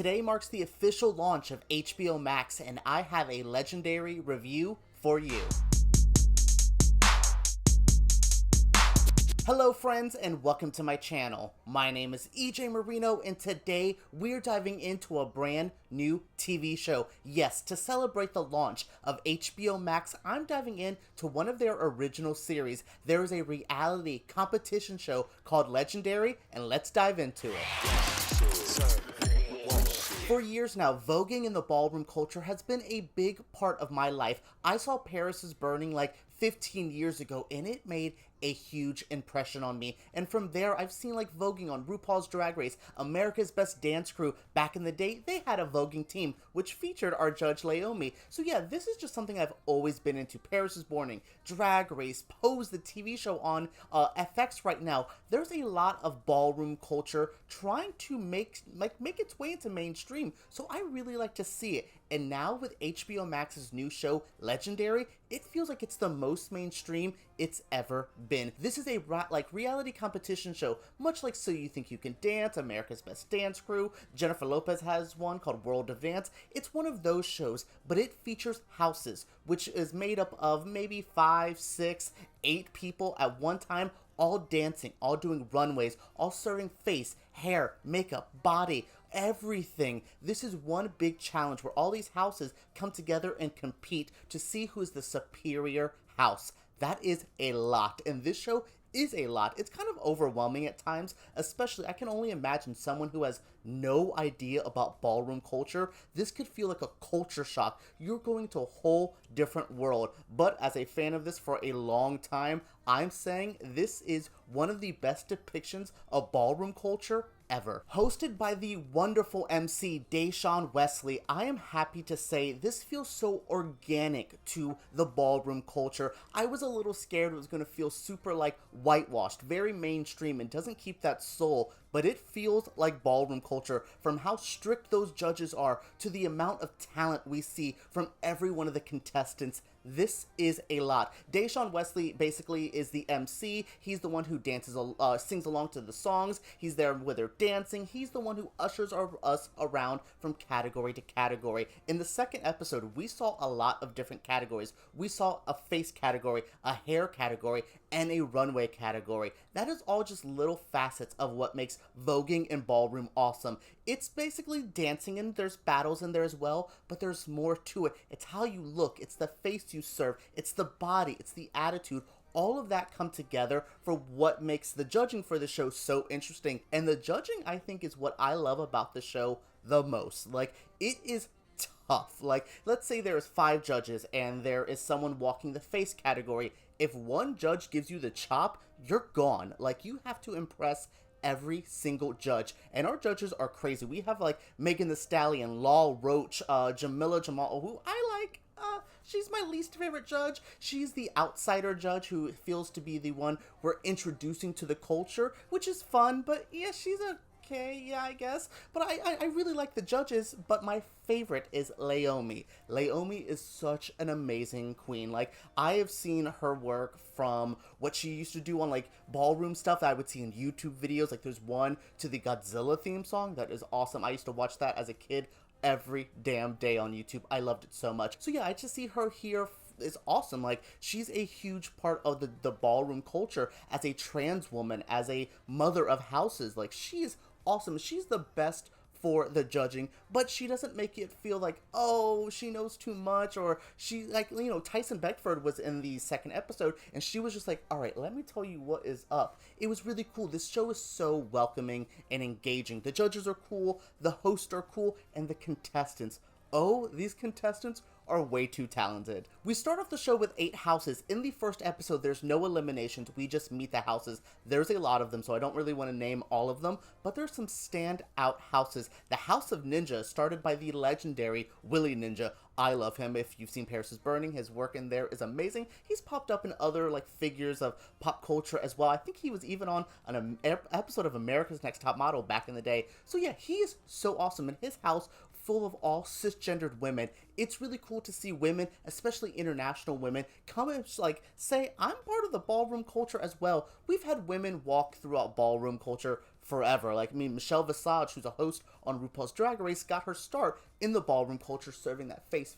Today marks the official launch of HBO Max, and I have a legendary review for you. Hello friends, and welcome to my channel. My name is EJ Marino, and today we're diving into a brand new TV show. Yes, to celebrate the launch of HBO Max, I'm diving into one of their original series. There is a reality competition show called Legendary, and let's dive into it. For years now, voguing in the ballroom culture has been a big part of my life. I saw Paris is Burning like 15 years ago, and it made a huge impression on me. And from there, I've seen like voguing on RuPaul's Drag Race, America's Best Dance Crew. Back in the day, they had a voguing team, which featured our judge Laomi. So yeah, this is just something I've always been into. Paris is Burning, Drag Race, Pose, the TV show on FX right now. There's a lot of ballroom culture trying to make its way into mainstream. So I really like to see it. And now with HBO Max's new show, Legendary, it feels like it's the most mainstream it's ever been. This is a reality competition show, much like So You Think You Can Dance, America's Best Dance Crew. Jennifer Lopez has one called World of Dance. It's one of those shows, but it features houses, which is made up of maybe 5, 6, 8 people at one time, all dancing, all doing runways, all serving face, hair, makeup, body, everything. This is one big challenge where all these houses come together and compete to see who's the superior house. That is a lot, and this show is a lot. It's kind of overwhelming at times, especially I can only imagine someone who has no idea about ballroom culture. This could feel like a culture shock. You're going to a whole different world. But as a fan of this for a long time, I'm saying this is one of the best depictions of ballroom culture ever. Hosted by the wonderful MC Deshaun Wesley, I am happy to say this feels so organic to the ballroom culture. I was a little scared it was going to feel super like whitewashed, very mainstream, and doesn't keep that soul, but it feels like ballroom culture, from how strict those judges are to the amount of talent we see from every one of the contestants. This is a lot. Deshaun Wesley basically is the MC. He's the one who dances, sings along to the songs. He's there with their dancing. He's the one who ushers us around from category to category. In the second episode, we saw a lot of different categories. We saw a face category, a hair category, and a runway category. That is all just little facets of what makes voguing and ballroom awesome. It's basically dancing, and there's battles in there as well, but there's more to it. It's how you look, it's the face you serve, it's the body, it's the attitude. All of that come together for what makes the judging for the show so interesting. And the judging, I think, is what I love about the show the most. Like, it is tough. Like, let's say there's 5 judges and there is someone walking the face category. If one judge gives you the chop, you're gone. Like, you have to impress every single judge, and our judges are crazy. We have like Megan Thee Stallion, Law Roach, Jamila Jamal, who I like. She's my least favorite judge. She's the outsider judge who feels to be the one we're introducing to the culture, which is fun, but yeah, she's okay, yeah, I guess. But I really like the judges, but my favorite is Laomi. Laomi is such an amazing queen. Like, I have seen her work from what she used to do on like ballroom stuff that I would see in YouTube videos. Like, there's one to the Godzilla theme song that is awesome. I used to watch that as a kid every damn day on YouTube. I loved it so much. So yeah, I just see her here is awesome. Like, she's a huge part of the ballroom culture as a trans woman, as a mother of houses. Like, she is awesome. She's the best for the judging, but she doesn't make it feel like, oh, she knows too much, or she, like, you know, Tyson Beckford was in the second episode, and she was just like, all right, let me tell you what is up. It was really cool. This show is so welcoming and engaging. The judges are cool, the hosts are cool, and the contestants. Oh, these contestants are way too talented. We start off the show with 8 houses. In the first episode, there's no eliminations. We just meet the houses. There's a lot of them, so I don't really want to name all of them, but there's some standout houses. The House of Ninja, started by the legendary Willy Ninja. I love him. If you've seen Paris is Burning, his work in there is amazing. He's popped up in other like figures of pop culture as well. I think he was even on an episode of America's Next Top Model back in the day. So yeah, he is so awesome. In his house, full of all cisgendered women. It's really cool to see women, especially international women, come and like say, I'm part of the ballroom culture as well. We've had women walk throughout ballroom culture forever. Like, I mean, Michelle Visage, who's a host on RuPaul's Drag Race, got her start in the ballroom culture serving that face.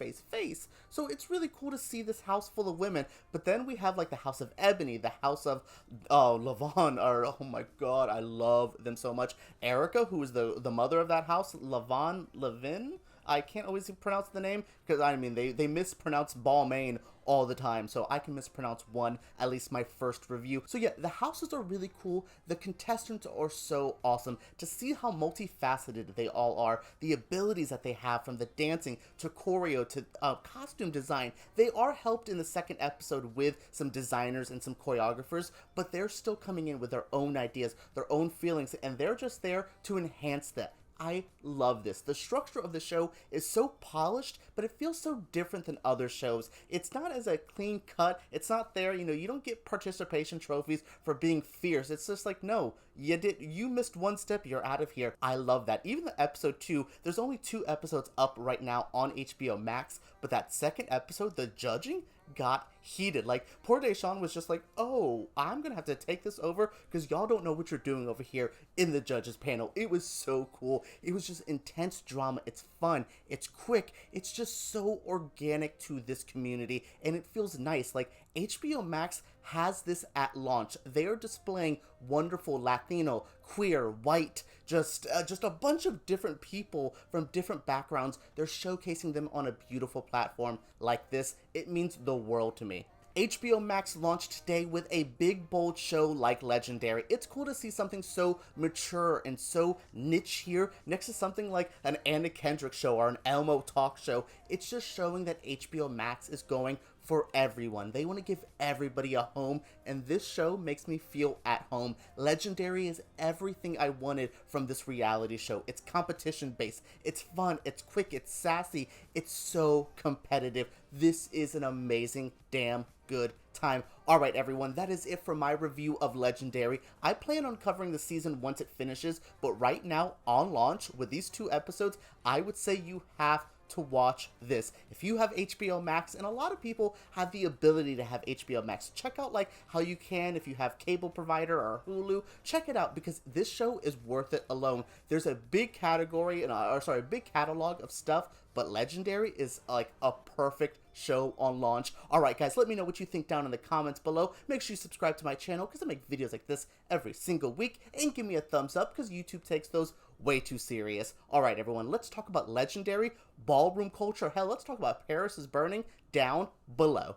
So it's really cool to see this house full of women. But then we have like the House of Ebony, the House of Lavon, or oh my god, I love them so much. Erica, who is the mother of that house, Levin. I can't always pronounce the name because I mean they mispronounce Balmain all the time, so I can mispronounce one, at least my first review. So yeah, the houses are really cool. The contestants are so awesome. To see how multifaceted they all are, the abilities that they have from the dancing to choreo to costume design. They are helped in the second episode with some designers and some choreographers, but they're still coming in with their own ideas, their own feelings, and they're just there to enhance that. I love this. The structure of the show is so polished, but it feels so different than other shows. It's not as a clean cut. It's not there, you don't get participation trophies for being fierce. It's just like, no, you missed one step, you're out of here. I love that. Even the episode 2, there's only 2 episodes up right now on HBO Max, but that second episode, the judging, got heated. Like, poor Deshawn was just like, oh, I'm gonna have to take this over because y'all don't know what you're doing over here in the judges panel. It was so cool. It was just intense drama. It's fun. It's quick. It's just so organic to this community, and it feels nice. Like, HBO Max has this at launch. They are displaying wonderful Latino, queer, white, just a bunch of different people from different backgrounds. They're showcasing them on a beautiful platform like this. It means the world to me. HBO Max launched today with a big, bold show like Legendary. It's cool to see something so mature and so niche here next to something like an Anna Kendrick show or an Elmo talk show. It's just showing that HBO Max is going for everyone. They want to give everybody a home, and this show makes me feel at home. Legendary is everything I wanted from this reality show. It's competition based, it's fun, it's quick, it's sassy, it's so competitive. This is an amazing, damn good time. Alright everyone, that is it for my review of Legendary. I plan on covering the season once it finishes, but right now, on launch, with these 2 episodes, I would say you have to watch this. If you have HBO Max, and a lot of people have the ability to have HBO Max, check out like how you can if you have cable provider or Hulu. Check it out because this show is worth it alone. There's a big category and big catalog of stuff, but Legendary is like a perfect show on launch. Alright guys, let me know what you think down in the comments below. Make sure you subscribe to my channel because I make videos like this every single week, and give me a thumbs up because YouTube takes those way too serious. Alright everyone, let's talk about Legendary, ballroom culture, hell, let's talk about Paris is Burning down below.